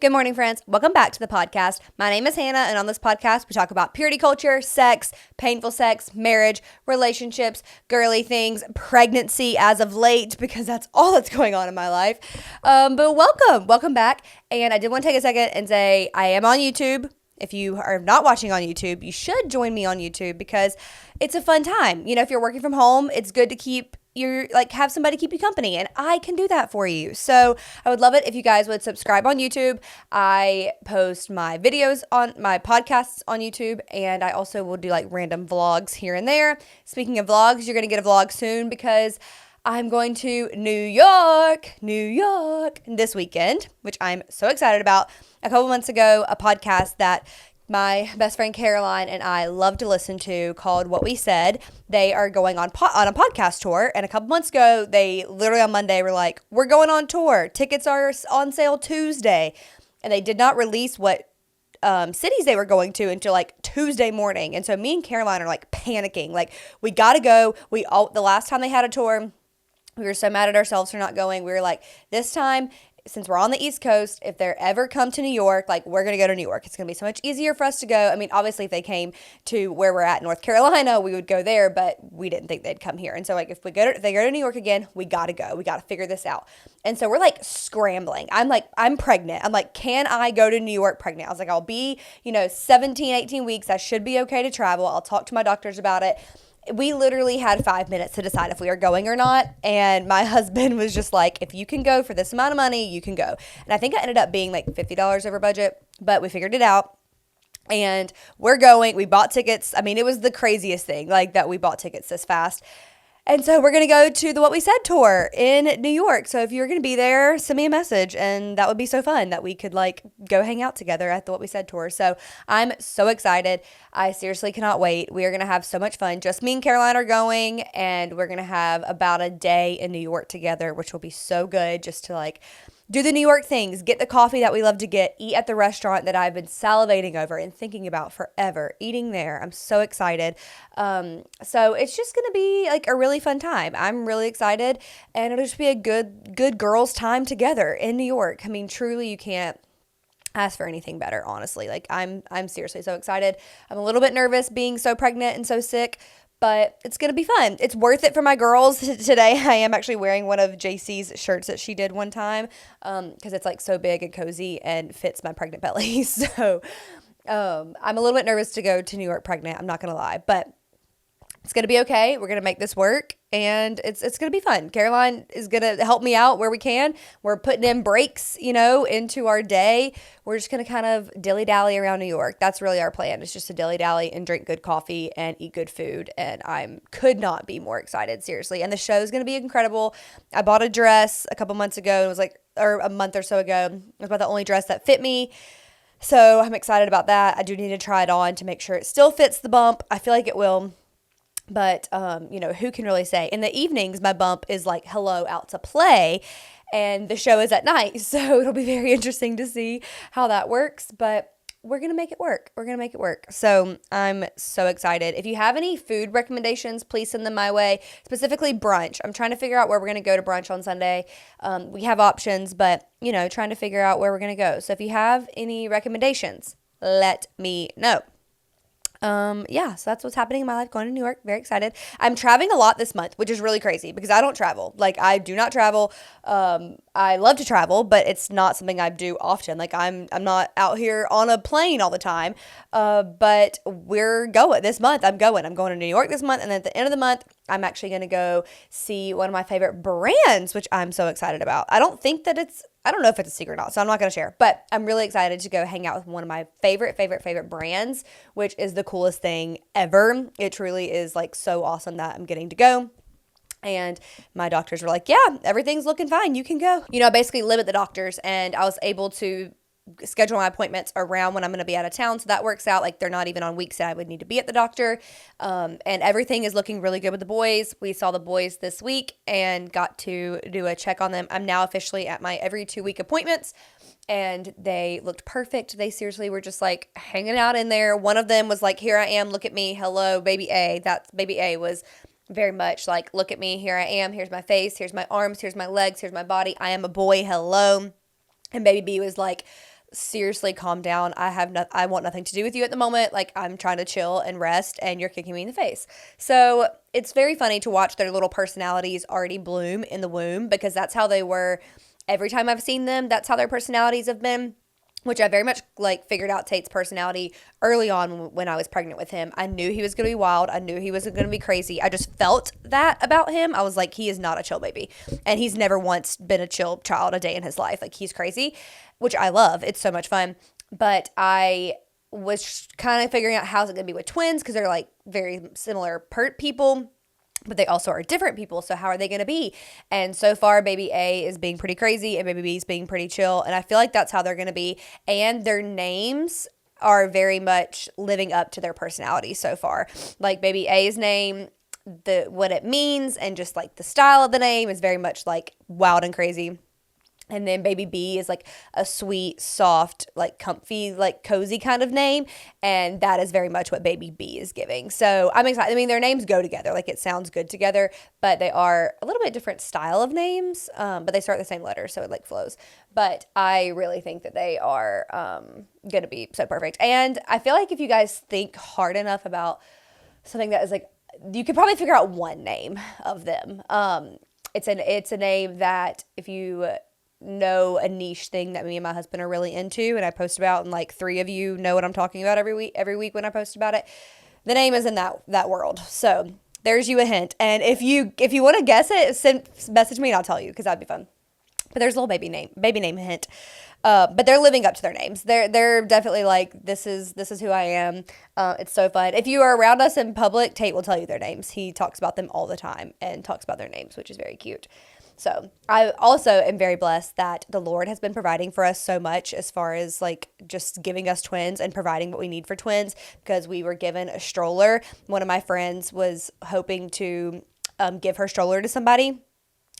Good morning, friends. Welcome back to the podcast. My name is Hannah, and on this podcast, we talk about purity culture, sex, painful sex, marriage, relationships, girly things, pregnancy as of late, because that's all that's going on in my life. But welcome back. And I did want to take a second and say I am on YouTube. If you are not watching on YouTube, you should join me on YouTube because it's a fun time. You know, if you're working from home, it's good to have somebody keep you company, and I can do that for you. So I would love it if you guys would subscribe on YouTube. I post my videos on my podcasts on YouTube, and I also will do like random vlogs here and there. Speaking of vlogs, you're going to get a vlog soon because I'm going to New York this weekend, which I'm so excited about. A couple months ago, a podcast that my best friend Caroline and I love to listen to called What We Said. They are going on a podcast tour. And a couple months ago, they literally on Monday were like, we're going on tour. Tickets are on sale Tuesday. And they did not release what cities they were going to until like Tuesday morning. And so me and Caroline are like panicking. Like, we got to go. The last time they had a tour, we were so mad at ourselves for not going. We were like, this time, since we're on the East Coast, if they're ever come to New York, like, we're going to go to New York. It's going to be so much easier for us to go. I mean, obviously, if they came to where we're at, North Carolina, we would go there, but we didn't think they'd come here. And so, like, if they go to New York again, we got to go. We got to figure this out. And so we're, like, scrambling. I'm pregnant. I'm like, can I go to New York pregnant? I was like, I'll be, 17, 18 weeks. I should be okay to travel. I'll talk to my doctors about it. We literally had 5 minutes to decide if we were going or not. And my husband was just like, if you can go for this amount of money, you can go. And I think I ended up being like $50 over budget, but we figured it out. And we're going. We bought tickets. I mean, it was the craziest thing, like, that we bought tickets this fast. And so we're going to go to the What We Said tour in New York. So if you're going to be there, send me a message. And that would be so fun that we could like go hang out together at the What We Said tour. So I'm so excited. I seriously cannot wait. We are going to have so much fun. Just me and Caroline are going. And we're going to have about a day in New York together, which will be so good just to like do the New York things, get the coffee that we love to get, eat at the restaurant that I've been salivating over and thinking about forever, eating there. I'm so excited. So it's just going to be like a really fun time. I'm really excited, and it'll just be a good girls' time together in New York. I mean, truly, you can't ask for anything better, honestly. Like, I'm seriously so excited. I'm a little bit nervous being so pregnant and so sick, but it's going to be fun. It's worth it for my girls. Today, I am actually wearing one of JC's shirts that she did one time because it's like so big and cozy and fits my pregnant belly. So I'm a little bit nervous to go to New York pregnant. I'm not going to lie, but it's going to be okay. We're going to make this work, and it's going to be fun. Caroline is going to help me out where we can. We're putting in breaks, into our day. We're just going to kind of dilly-dally around New York. That's really our plan. It's just to dilly-dally and drink good coffee and eat good food, and I could not be more excited, seriously. And the show is going to be incredible. I bought a dress a couple months ago. It was or a month or so ago. It was about the only dress that fit me. So I'm excited about that. I do need to try it on to make sure it still fits the bump. I feel like it will. But, who can really say? In the evenings, my bump is like, hello, out to play. And the show is at night. So it'll be very interesting to see how that works. But we're going to make it work. So I'm so excited. If you have any food recommendations, please send them my way. Specifically brunch. I'm trying to figure out where we're going to go to brunch on Sunday. We have options, but, trying to figure out where we're going to go. So if you have any recommendations, let me know. So that's what's happening in my life, going to New York. Very excited. I'm traveling a lot this month, which is really crazy because I don't travel. Like, I do not travel. I love to travel, but it's not something I do often. Like, I'm not out here on a plane all the time. But we're going this month. I'm going to New York this month. And then at the end of the month, I'm actually going to go see one of my favorite brands, which I'm so excited about. I don't know if it's a secret or not, so I'm not going to share. But I'm really excited to go hang out with one of my favorite brands, which is the coolest thing ever. It truly is like so awesome that I'm getting to go. And my doctors were like, yeah, everything's looking fine. You can go. I basically live at the doctor's, and I was able to schedule my appointments around when I'm going to be out of town. So that works out. Like, they're not even on weeks that I would need to be at the doctor. And everything is looking really good with the boys. We saw the boys this week and got to do a check on them. I'm now officially at my every 2-week appointments, and they looked perfect. They seriously were just like hanging out in there. One of them was like, here I am, look at me. Hello, baby A. Baby A was very much like, look at me. Here I am. Here's my face. Here's my arms. Here's my legs. Here's my body. I am a boy. Hello. And baby B was like, seriously calm down. I want nothing to do with you at the moment. Like, I'm trying to chill and rest, and you're kicking me in the face. So it's very funny to watch their little personalities already bloom in the womb, because that's how they were every time I've seen them. That's how their personalities have been, which I very much like figured out Tate's personality early on when I was pregnant with him. I knew he was going to be wild. I knew he was going to be crazy. I just felt that about him. I was like, he is not a chill baby. And he's never once been a chill child a day in his life. Like, he's crazy, which I love. It's so much fun. But I was kind of figuring out how's it going to be with twins, because they're like very similar people, but they also are different people. So how are they going to be? And so far, baby A is being pretty crazy and baby B is being pretty chill. And I feel like that's how they're going to be. And their names are very much living up to their personality so far. Like, baby A's name, what it means, and just like the style of the name is very much like wild and crazy. And then baby B is like a sweet, soft, like comfy, like cozy kind of name. And that is very much what baby B is giving. So I'm excited. I mean, their names go together. Like, it sounds good together, but they are a little bit different style of names. But they start the same letter, so it like flows. But I really think that they are going to be so perfect. And I feel like if you guys think hard enough about something that is like, you could probably figure out one name of them. It's a name that if you know a niche thing that me and my husband are really into, and I post about, and like 3 of you know what I'm talking about every week when I post about it, the name is in that world. So there's you a hint. And if you want to guess it, message me and I'll tell you, because that'd be fun. But there's a little baby name hint. But they're living up to their names. They're definitely like, this is who I am. It's so fun. If you are around us in public, Tate will tell you their names. He talks about them all the time and talks about their names, which is very cute. So I also am very blessed that the Lord has been providing for us so much, as far as like just giving us twins and providing what we need for twins, because we were given a stroller. One of my friends was hoping to give her stroller to somebody,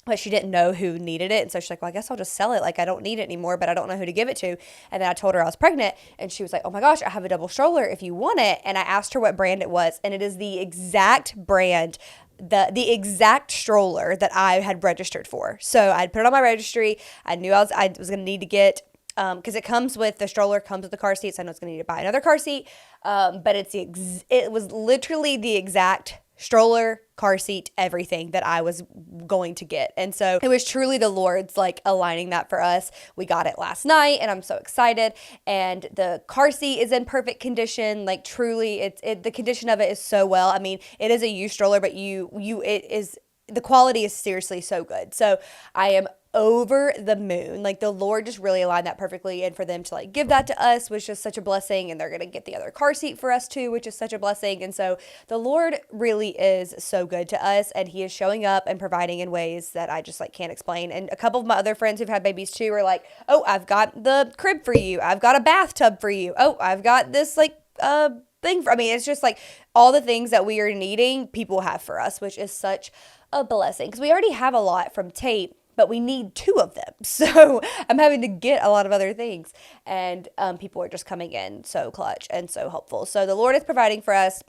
but she didn't know who needed it. And so she's like, well, I guess I'll just sell it. Like, I don't need it anymore, but I don't know who to give it to. And then I told her I was pregnant, and she was like, oh my gosh, I have a double stroller if you want it. And I asked her what brand it was, and it is the exact brand, the exact stroller that I had registered for. So I'd put it on my registry. I knew I was going to need to get, because the stroller comes with the car seat. So I know it's going to need to buy another car seat. But it was literally the exact stroller, car seat, everything that I was going to get. And so it was truly the Lord's like aligning that for us. We got it last night, and I'm so excited. And the car seat is in perfect condition. Like, truly, the condition of it is so well. I mean, it is a used stroller, but the quality is seriously so good. So I am over the moon. Like, the Lord just really aligned that perfectly, and for them to like give that to us was just such a blessing. And they're going to get the other car seat for us too, which is such a blessing. And so the Lord really is so good to us, and he is showing up and providing in ways that I just like can't explain. And a couple of my other friends who've had babies too are like, oh, I've got the crib for you. I've got a bathtub for you. Oh, I've got this like thing I mean, it's just like all the things that we are needing, people have for us, which is such a blessing, because we already have a lot from Tate, but we need 2 of them. So I'm having to get a lot of other things. And people are just coming in so clutch and so helpful. So the Lord is providing for us,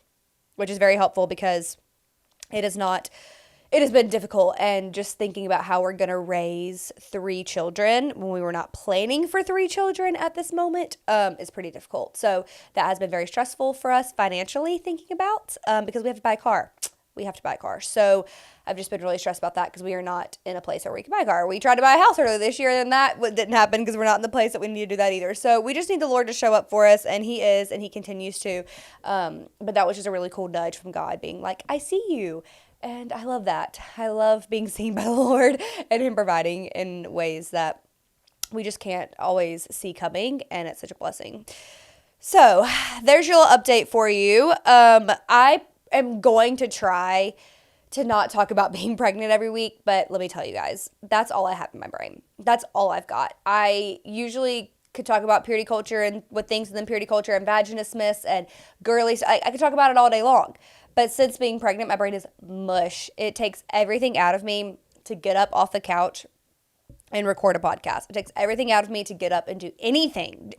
which is very helpful, because it has been difficult. And just thinking about how we're going to raise 3 children when we were not planning for 3 children at this moment is pretty difficult. So that has been very stressful for us financially, thinking about, because we have to buy a car. So I've just been really stressed about that, because we are not in a place where we can buy a car. We tried to buy a house earlier this year, and that didn't happen, because we're not in the place that we need to do that either. So we just need the Lord to show up for us, and he is, and he continues to. But that was just a really cool nudge from God, being like, I see you. And I love that. I love being seen by the Lord and him providing in ways that we just can't always see coming. And it's such a blessing. So there's your little update for you. I am going to try to not talk about being pregnant every week, but let me tell you guys, that's all I have in my brain. That's all I've got. I usually could talk about purity culture and what things within purity culture and vaginismus and girly. I could talk about it all day long. But since being pregnant, my brain is mush. It takes everything out of me to get up off the couch and record a podcast. It takes everything out of me to get up and do anything.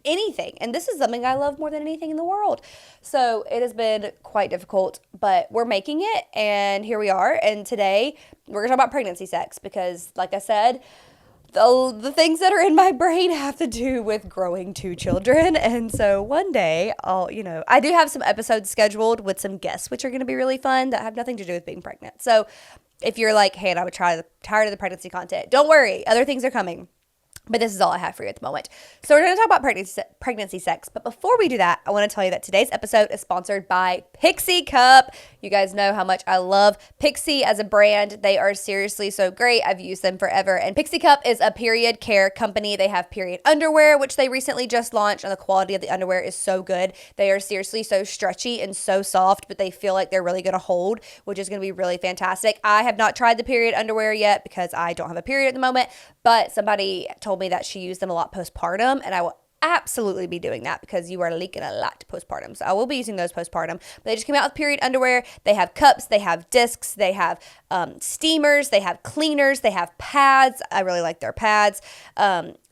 And this is something I love more than anything in the world. So it has been quite difficult, but we're making it, and here we are. And today we're going to talk about pregnancy sex, because like I said, the things that are in my brain have to do with growing two children. And so one day I do have some episodes scheduled with some guests, which are going to be really fun that have nothing to do with being pregnant. So if you're like, hey, and I'm tired of the pregnancy content, don't worry. Other things are coming. But this is all I have for you at the moment. So we're going to talk about pregnancy sex. But before we do that, I want to tell you that today's episode is sponsored by Pixie Cup. You guys know how much I love Pixie as a brand. They are seriously so great. I've used them forever. And Pixie Cup is a period care company. They have period underwear, which they recently just launched. And the quality of the underwear is so good. They are seriously so stretchy and so soft, but they feel like they're really going to hold, which is going to be really fantastic. I have not tried the period underwear yet because I don't have a period at the moment. But somebody told me that she used them a lot postpartum, and I will absolutely be doing that because you are leaking a lot postpartum. So I will be using those postpartum. But they just came out with period underwear. They have cups, they have discs, they have steamers, they have cleaners, they have pads. I really like their pads.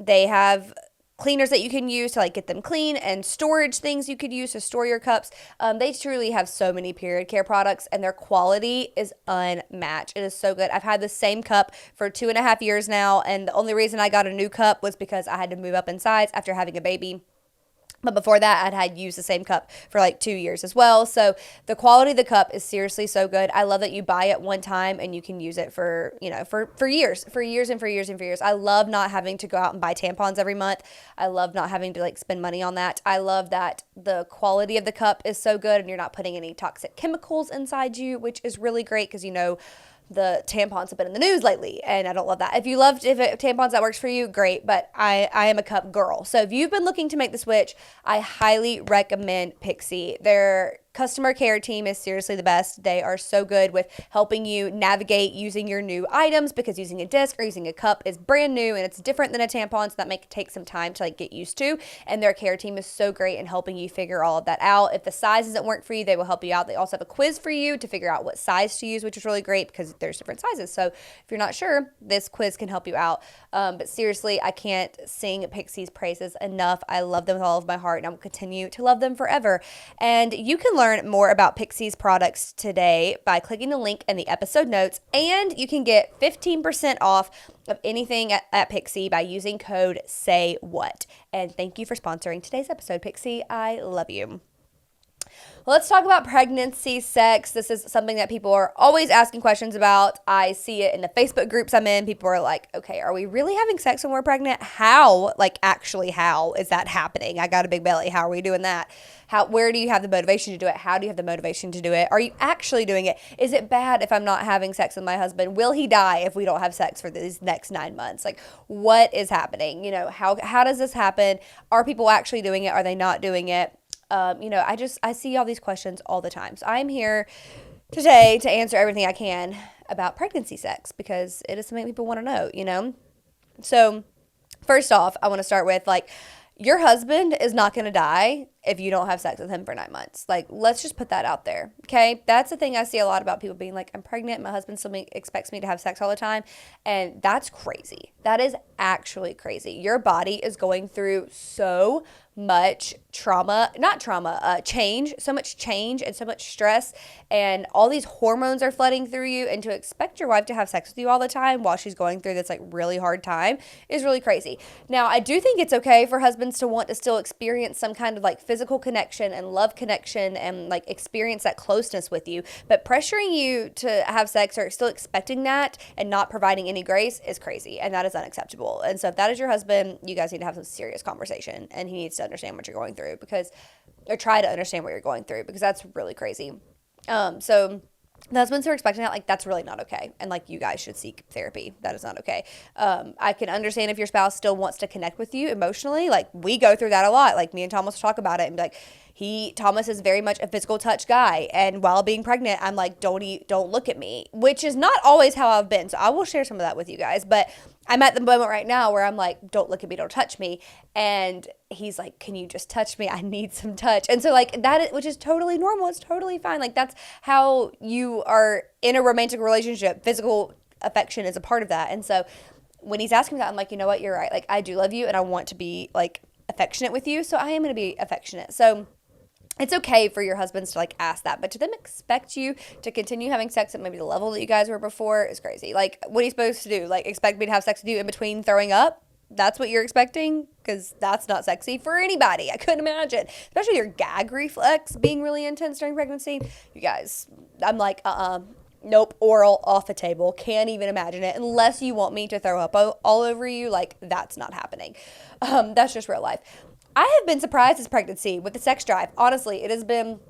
They have cleaners that you can use to like get them clean, and storage things you could use to store your cups. They truly have so many period care products, and their quality is unmatched. It is so good. I've had the same cup for 2.5 years now, and the only reason I got a new cup was because I had to move up in size after having a baby. But before that, I'd had used the same cup for like 2 years as well. So the quality of the cup is seriously so good. I love that you buy it one time and you can use it for years. I love not having to go out and buy tampons every month. I love not having to like spend money on that. I love that the quality of the cup is so good and you're not putting any toxic chemicals inside you, which is really great because the tampons have been in the news lately, and I don't love that. If tampons that works for you, great, but I am a cup girl. So if you've been looking to make the switch, I highly recommend Pixie. Their customer care team is seriously the best. They are so good with helping you navigate using your new items, because using a disc or using a cup is brand new and it's different than a tampon, so that may take some time to like get used to. And their care team is so great in helping you figure all of that out. If the size doesn't work for you, they will help you out. They also have a quiz for you to figure out what size to use, which is really great because there's different sizes. So if you're not sure, this quiz can help you out. But seriously, I can't sing Pixie's praises enough. I love them with all of my heart, and I will continue to love them forever. And you can learn more about Pixie's products today by clicking the link in the episode notes, and you can get 15% off of anything at Pixie by using code SAYWHAT. And thank you for sponsoring today's episode, Pixie. I love you. Let's talk about pregnancy sex. This is something that people are always asking questions about. I see it in the Facebook groups I'm in. People are like, okay, are we really having sex when we're pregnant? How is that happening? I got a big belly. How are we doing that? Where do you have the motivation to do it? How do you have the motivation to do it? Are you actually doing it? Is it bad if I'm not having sex with my husband? Will he die if we don't have sex for these next 9 months? Like, what is happening? How does this happen? Are people actually doing it? Are they not doing it? I see all these questions all the time. So I'm here today to answer everything I can about pregnancy sex because it is something people want to know, So first off, I want to start with your husband is not going to die if you don't have sex with him for 9 months. Let's just put that out there, okay? That's the thing I see a lot about people being like, I'm pregnant, my husband still expects me to have sex all the time, and that's crazy. That is actually crazy. Your body is going through so much change, so much change and so much stress, and all these hormones are flooding through you, and to expect your wife to have sex with you all the time while she's going through this really hard time is really crazy. Now, I do think it's okay for husbands to want to still experience some kind of physical connection and love connection and experience that closeness with you, but pressuring you to have sex or still expecting that and not providing any grace is crazy, and that is unacceptable. And so if that is your husband, you guys need to have some serious conversation, and he needs to understand what you're going through or try to understand what you're going through, because that's really crazy. So the husbands who are expecting that, that's really not okay. And you guys should seek therapy. That is not okay. I can understand if your spouse still wants to connect with you emotionally. We go through that a lot. Me and Thomas talk about it and be Thomas is very much a physical touch guy. And while being pregnant, I'm don't look at me, which is not always how I've been. So I will share some of that with you guys. But I'm at the moment right now where I'm don't look at me, don't touch me. And he's like, can you just touch me? I need some touch. And so which is totally normal. It's totally fine. That's how you are in a romantic relationship. Physical affection is a part of that. And so when he's asking me that, I'm like, you know what? You're right. I do love you and I want to be affectionate with you. So I am going to be affectionate. So it's okay for your husbands to like ask that, but to them expect you to continue having sex at maybe the level that you guys were before is crazy. Like, what are you supposed to do? Like, expect me to have sex with you in between throwing up? That's what you're expecting? Because that's not sexy for anybody. I couldn't imagine, especially your gag reflex being really intense during pregnancy. You guys, I'm like, nope, oral off the table. Can't even imagine it unless you want me to throw up all over you. Like, that's not happening. That's just real life. I have been surprised this pregnancy with the sex drive. Honestly, it has been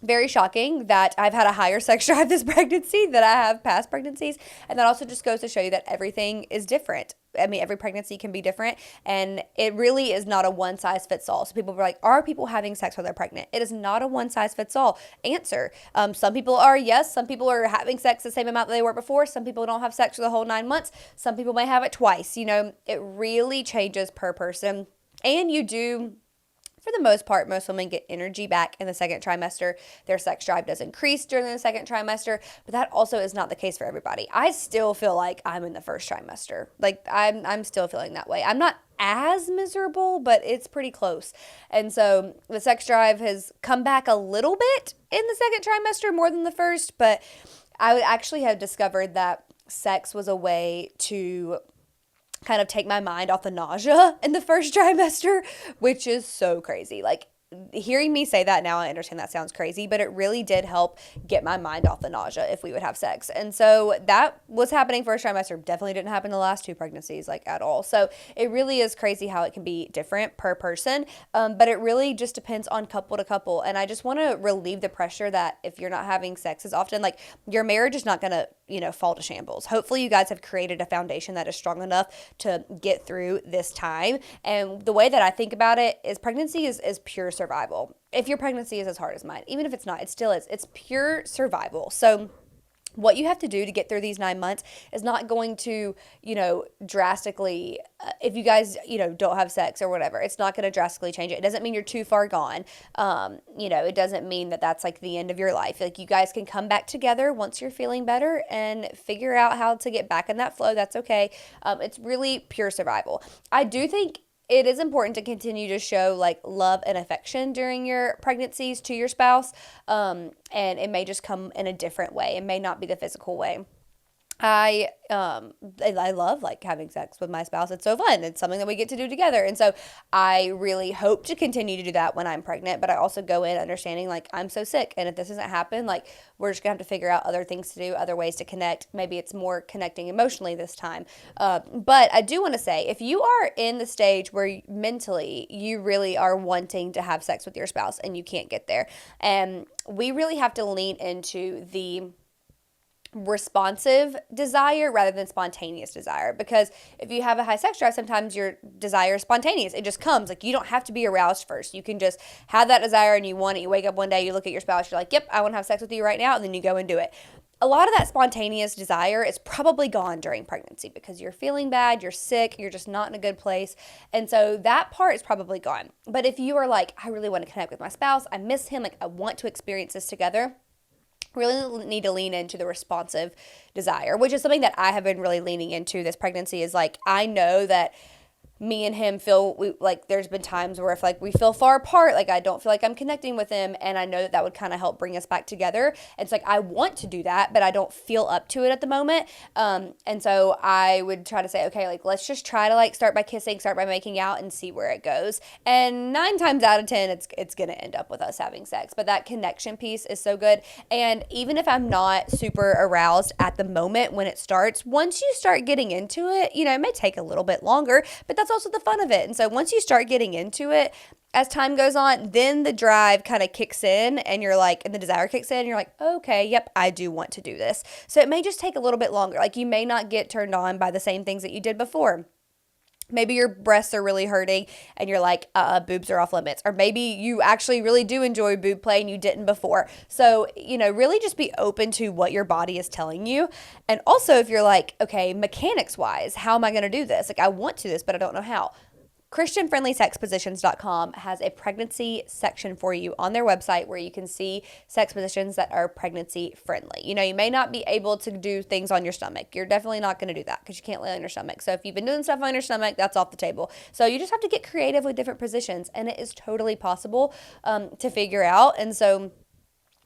very shocking that I've had a higher sex drive this pregnancy than I have past pregnancies. And that also just goes to show you that everything is different. I mean, every pregnancy can be different, and it really is not a one size fits all. So people are like, are people having sex when they're pregnant? It is not a one size fits all answer. Some people are, yes. Some people are having sex the same amount that they were before. Some people don't have sex for the whole 9 months. Some people may have it twice. You know, it really changes per person. And you do, for the most part, most women get energy back in the second trimester. Their sex drive does increase during the second trimester, but that also is not the case for everybody. I still feel like I'm in the first trimester. Like, I'm still feeling that way. I'm not as miserable, but it's pretty close. And so the sex drive has come back a little bit in the second trimester, more than the first, but I would actually have discovered that sex was a way to kind of take my mind off the nausea in the first trimester, which is so crazy. Like, hearing me say that now, I understand that sounds crazy, but it really did help get my mind off the nausea if we would have sex. And so that was happening first trimester. Definitely didn't happen the last 2 pregnancies, like, at all. So it really is crazy how it can be different per person. But it really just depends on couple to couple. And I just want to relieve the pressure that if you're not having sex as often, like, your marriage is not going to, fall to shambles. Hopefully you guys have created a foundation that is strong enough to get through this time. And the way that I think about it is pregnancy is pure survival. If your pregnancy is as hard as mine, even if it's not, it still is. It's pure survival. So what you have to do to get through these 9 months is not going to, drastically, if you guys, don't have sex or whatever, it's not going to drastically change it. It doesn't mean you're too far gone. It doesn't mean that that's like the end of your life. Like, you guys can come back together once you're feeling better and figure out how to get back in that flow. That's okay. It's really pure survival. I do think it is important to continue to show like love and affection during your pregnancies to your spouse. And it may just come in a different way. It may not be the physical way. I love like having sex with my spouse. It's so fun. It's something that we get to do together. And so I really hope to continue to do that when I'm pregnant, but I also go in understanding like I'm so sick. And if this doesn't happen, like, we're just gonna have to figure out other things to do, other ways to connect. Maybe it's more connecting emotionally this time. But I do want to say, if you are in the stage where mentally you really are wanting to have sex with your spouse and you can't get there, and we really have to lean into the responsive desire rather than spontaneous desire, because if you have a high sex drive, sometimes your desire is spontaneous. It just comes. Like, you don't have to be aroused first. You can just have that desire and you want it. You wake up one day, you look at your spouse, you're like, yep, I want to have sex with you right now, and then you go and do it. A lot of that spontaneous desire is probably gone during pregnancy because you're feeling bad, you're sick, you're just not in a good place. And so that part is probably gone. But if you are like, I really want to connect with my spouse, I miss him, like, I want to experience this together, really need to lean into the responsive desire, which is something that I have been really leaning into this pregnancy. Is like, I know that me and him like there's been times where if like we feel far apart, like I don't feel like I'm connecting with him, and I know that would kind of help bring us back together. And it's like, I want to do that, but I don't feel up to it at the moment. And so I would try to say, okay, like, let's just try to like start by kissing, start by making out, and see where it goes. And 9 times out of 10, it's gonna end up with us having sex. But that connection piece is so good. And even if I'm not super aroused at the moment when it starts, once you start getting into it, it may take a little bit longer, but that's also the fun of it. And so once you start getting into it, as time goes on, then the drive kind of kicks in, and you're like, and the desire kicks in, and you're like, okay, yep, I do want to do this. So it may just take a little bit longer. Like, you may not get turned on by the same things that you did before. Maybe your breasts are really hurting and you're like, boobs are off limits. Or maybe you actually really do enjoy boob play and you didn't before. So, really just be open to what your body is telling you. And also, if you're like, okay, mechanics wise, how am I going to do this? Like, I want to do this, but I don't know how. ChristianFriendlySexPositions.com has a pregnancy section for you on their website where you can see sex positions that are pregnancy friendly. You know, you may not be able to do things on your stomach. You're definitely not going to do that because you can't lay on your stomach. So if you've been doing stuff on your stomach, that's off the table. So you just have to get creative with different positions, and it is totally possible to figure out. And so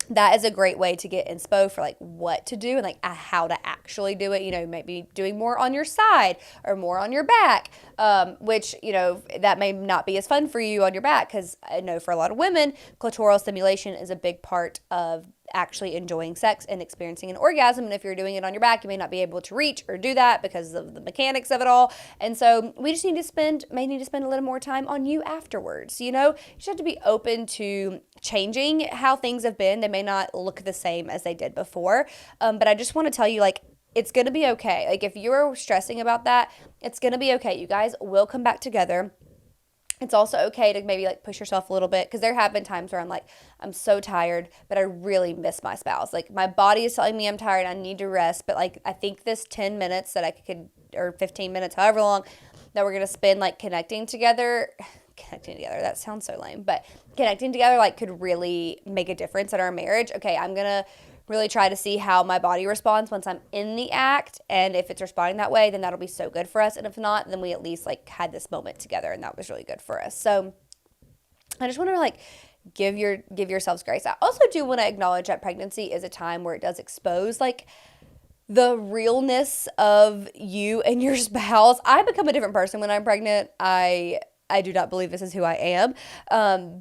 that is a great way to get inspo for like what to do and like how to actually do it. You know, maybe doing more on your side or more on your back, which, you know, that may not be as fun for you on your back because I know for a lot of women, clitoral stimulation is a big part of actually enjoying sex and experiencing an orgasm. And if you're doing it on your back, you may not be able to reach or do that because of the mechanics of it all. And so we just may need to spend a little more time on you afterwards. You know, you just have to be open to changing how things have been. They may not look the same as they did before. But I just want to tell you, like, it's going to be okay. Like, if you're stressing about that, it's going to be okay. You guys will come back together. It's also okay to maybe like push yourself a little bit because there have been times where I'm like, I'm so tired, but I really miss my spouse. Like my body is telling me I'm tired. I need to rest. But like, I think this 10 minutes that I could, or 15 minutes, however long that we're going to spend like connecting together, that sounds so lame, but connecting together like could really make a difference in our marriage. Okay, I'm going to really try to see how my body responds once I'm in the act. And if it's responding that way, then that'll be so good for us. And if not, then we at least like had this moment together and that was really good for us. So I just want to like give yourselves grace. I also do want to acknowledge that pregnancy is a time where it does expose like the realness of you and your spouse. I become a different person when I'm pregnant. I do not believe this is who I am.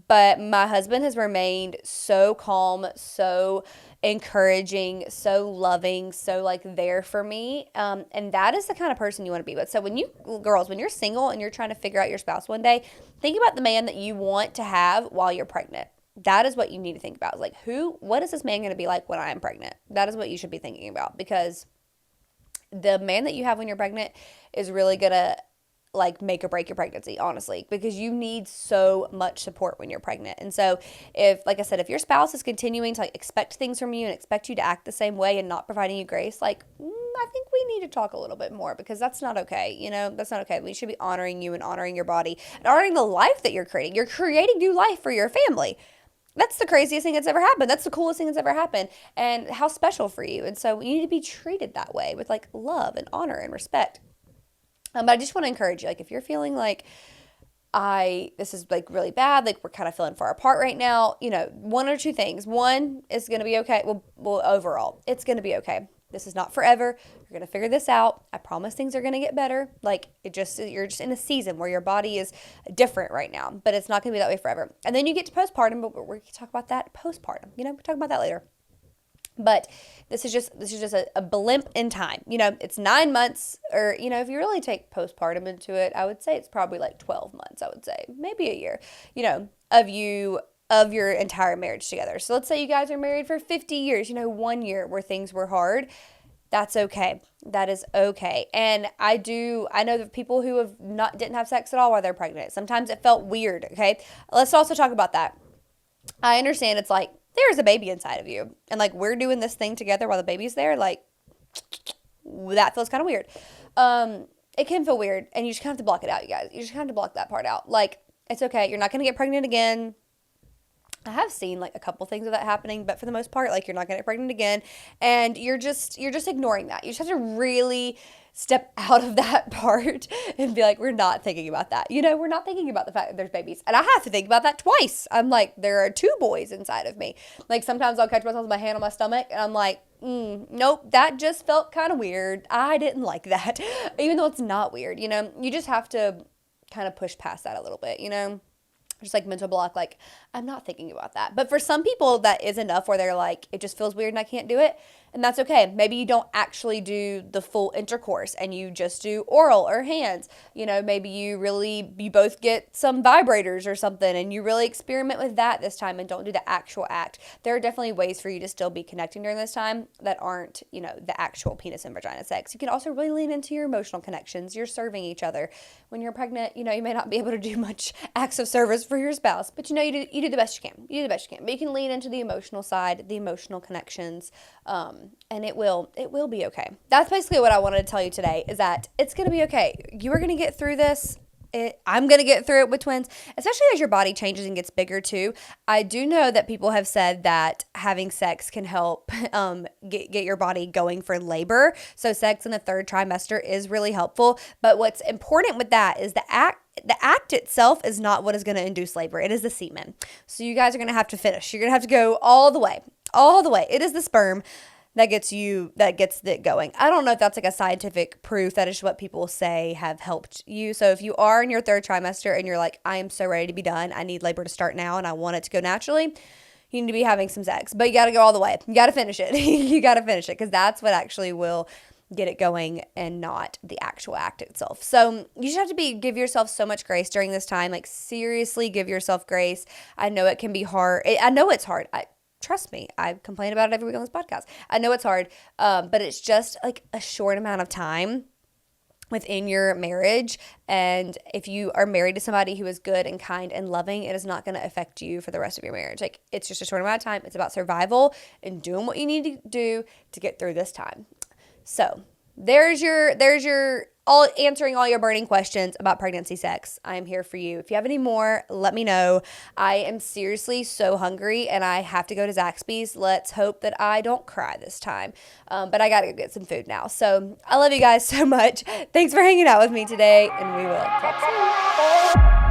But my husband has remained so calm, so encouraging, so loving, so like there for me. And that is the kind of person you want to be with. So when you're single and you're trying to figure out your spouse one day, think about the man that you want to have while you're pregnant. That is what you need to think about. Like what is this man going to be like when I am pregnant? That is what you should be thinking about, because the man that you have when you're pregnant is really going to like make or break your pregnancy, honestly, because you need so much support when you're pregnant. And so if, like I said, if your spouse is continuing to like expect things from you and expect you to act the same way and not providing you grace, like, I think we need to talk a little bit more, because that's not okay. You know, that's not okay. We should be honoring you and honoring your body and honoring the life that you're creating. You're creating new life for your family. That's the craziest thing that's ever happened. That's the coolest thing that's ever happened. And how special for you. And so you need to be treated that way with like love and honor and respect. But I just want to encourage you, like, if you're feeling like this is like really bad, like we're kind of feeling far apart right now, you know, one or two things. One, is going to be okay. Well, overall, it's going to be okay. This is not forever. You're going to figure this out. I promise things are going to get better. Like you're just in a season where your body is different right now, but it's not going to be that way forever. And then you get to postpartum, but we're going to talk about that postpartum. You know, we'll talk about that later. But this is just a blimp in time. You know, it's 9 months, or, you know, if you really take postpartum into it, I would say it's probably like 12 months, I would say, maybe a year, you know, of your entire marriage together. So let's say you guys are married for 50 years, you know, 1 year where things were hard. That's okay. That is okay. And I know the people who didn't have sex at all while they're pregnant. Sometimes it felt weird. Okay. Let's also talk about that. I understand it's like, there's a baby inside of you, and like we're doing this thing together while the baby's there. Like that feels kind of weird. It can feel weird, and you just kind of have to block it out, you guys. You just kind of have to block that part out. Like, it's okay. You're not going to get pregnant again. I have seen like a couple things of that happening, but for the most part, like you're not going to get pregnant again, and you're just ignoring that. You just have to really step out of that part and be like, we're not thinking about that. You know, we're not thinking about the fact that there's babies. And I have to think about that twice. I'm like, there are 2 boys inside of me. Like sometimes I'll catch myself with my hand on my stomach and I'm like, nope, that just felt kind of weird. I didn't like that. Even though it's not weird, you know, you just have to kind of push past that a little bit, you know. Just like mental block, like I'm not thinking about that. But for some people that is enough where they're like, it just feels weird and I can't do it. And that's okay. Maybe you don't actually do the full intercourse and you just do oral or hands. You know, maybe you both get some vibrators or something and you really experiment with that this time and don't do the actual act. There are definitely ways for you to still be connecting during this time that aren't, you know, the actual penis and vagina sex. You can also really lean into your emotional connections. You're serving each other. When you're pregnant, you know, you may not be able to do much acts of service for your spouse, but you know, you do the best you can. You do the best you can. But you can lean into the emotional side, the emotional connections, and it will be okay. That's basically what I wanted to tell you today, is that it's going to be okay. You are going to get through this. I'm going to get through it with twins, especially as your body changes and gets bigger too. I do know that people have said that having sex can help get your body going for labor. So sex in the third trimester is really helpful. But what's important with that is the act itself is not what is going to induce labor. It is the semen. So you guys are going to have to finish. You're going to have to go all the way. All the way. It is the sperm that gets it going. I don't know if that's like a scientific proof. That is what people say have helped you. So if you are in your third trimester and you're like, I am so ready to be done, I need labor to start now and I want it to go naturally, you need to be having some sex. But you got to go all the way. You got to finish it. You got to finish it because that's what actually will get it going and not the actual act itself. So you just have to give yourself so much grace during this time. Like seriously, give yourself grace. I know it can be hard. I know it's hard. Trust me, I complain about it every week on this podcast. I know it's hard, but it's just like a short amount of time within your marriage. And if you are married to somebody who is good and kind and loving, it is not going to affect you for the rest of your marriage. Like it's just a short amount of time. It's about survival and doing what you need to do to get through this time. So there's your all answering all your burning questions about pregnancy sex. I am here for you. If you have any more, let me know. I am seriously so hungry and I have to go to Zaxby's. Let's hope that I don't cry this time. But I got to go get some food now. So I love you guys so much. Thanks for hanging out with me today and we will talk soon.